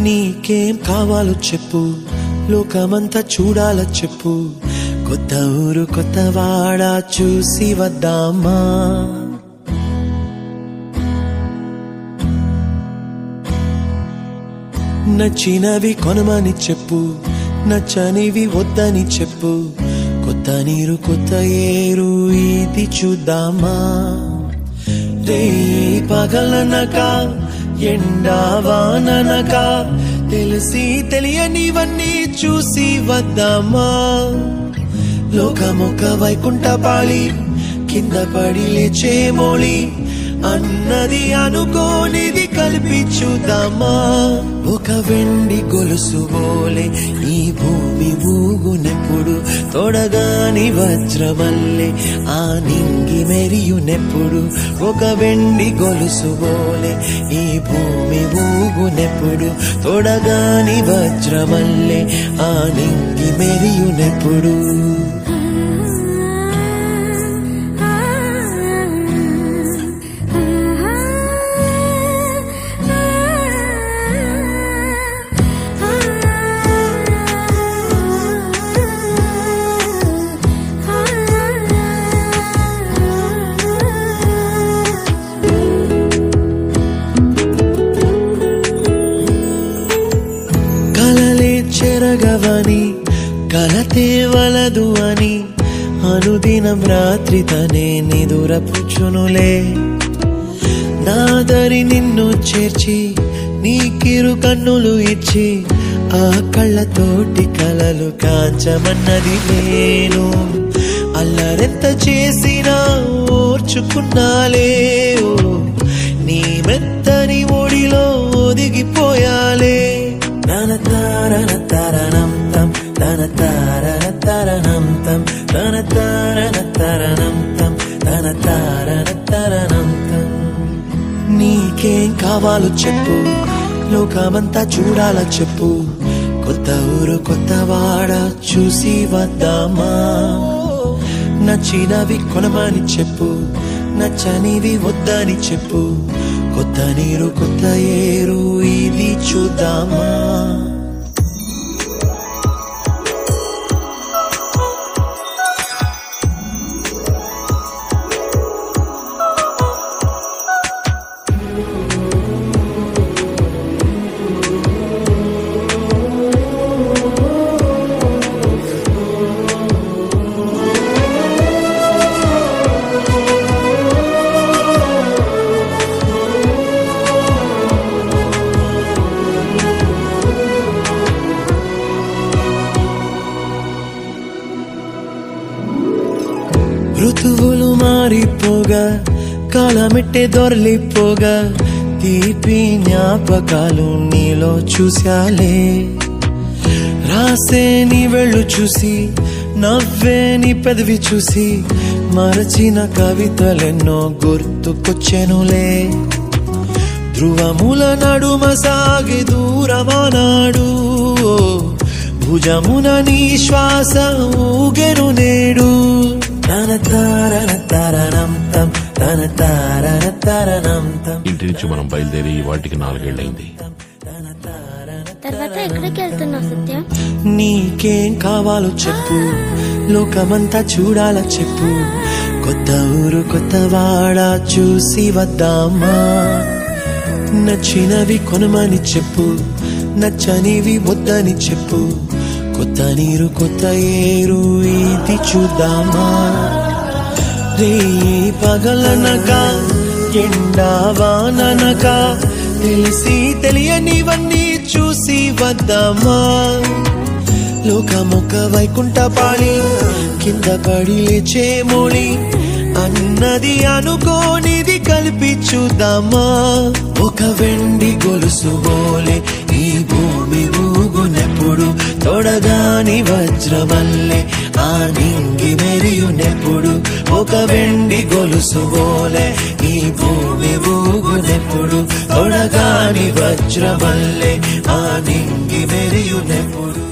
నీకేం కావాలో చెప్పు, లోకమంతా చూడాల చెప్పు. కొత్త ఊరు కొత్త వాడ చూసి వద్దామా? నచ్చినవి కొనమని చెప్పు, నచ్చనివి వద్దని చెప్పు. కొత్త నీరు కొత్త ఏరు ఇది చూద్దామా? రే పగలనక ఎండా వాననక తెలిసి తెలియనివన్నీ చూసి వద్దామా? లోకమొక వైకుంఠపాళి, కింద పడి లేచే మోళి, అన్నది అనుకోనిది కలిపి చూద్దామా? ఒక వెండి గొలుసు బోలే ఈ భూమి ఊగునెప్పుడు, తొడగాని వజ్రమల్లే ఆ నింగి మెరియునెప్పుడు. ఒక వెండి గొలుసు బోలే ఈ భూమి ఊగునెప్పుడు, తొడగాని వజ్రమల్లే ఆ నింగి మెరియునెప్పుడు. చెరగవని కలతే వలదు అని అనుదినం రాత్రి తనే నిదురపుచ్చునులే. నాదరి నిన్ను చేర్చి నీకిరు కన్నులు ఇచ్చి, ఆ కళ్ళతోటి కలలు కాంచమన్నది నేను. అల్లరెంత చేసినా ఓర్చుకున్నాలే, నీ మెత్తని ఒడిలో ఒదిగిపోయాలే. తన తారన తరణం తం, తన తారన తరణం తం, తన తారన తరణం తం, తన తారన తరణం తం. నీకేం కావాలో చెప్పు, లోకమంతా చూడాల చెప్పు. కొత్త ఊరు కొత్త వాడ చూసి వద్దామా? నచ్చినవి కొనమని చెప్పు, నచ్చనివి వద్దని చెప్పు. కొత్త నీరు కొత్త ఏరు ఇది చూద్దామా? ఋతువులు మారిపోగా కాలమెట్టే దొరలిపోగా, తీపి జ్ఞాపకాలు నీలో చూశాలే. రాసే నీ వెళ్ళు చూసి, నవ్వే నీ పెదవి చూసి, మరచిన కవితలెన్నో గుర్తుకొచ్చెనులే. ధ్రువముల నడుమ సాగి దూరమానాడు, భుజమున నీ శ్వాస ఊగెను నేడు. తన తారన తరణం తం, తన తారన తరణం తం. ఇంటి నుంచి మనం బయలుదేరి వాటికి 4 ఏళ్లైంది. తర్వాత ఎక్కడికి వెళ్తున్నావు సత్య? నీకేం కావాలో చెప్పు, లోకమంతా చూడాల చెప్పు. కొత్త ఊరు కొత్త వాడ చూసి వద్దామా? నచ్చినవి కొనమని చెప్పు, నచ్చనివి వద్దని చెప్పు. కొత్త నీరు కొత్త ఏరు ఇది చూద్దామా? రే పగలనక ఎండా వాననక తెలిసి తెలియనివన్నీ చూసి వద్దామా? లోకమొక వైకుంఠపాళి, కింద పడి లేచే మోళి, అన్నది అనుకోనిది కలిపి చూద్దామా? ఒక వెండి గొలుసు బోలే ఈ భూమి ఊగునెప్పుడు, తొడగాని వజ్రమల్లే ఆ నింగి మెరియునెప్పుడు. ఒక వెండి గొలుసు బోలే ఈ భూమి ఊగునెప్పుడు, తొడగాని వజ్రమల్లే ఆ నింగి మెరియునెప్పుడు.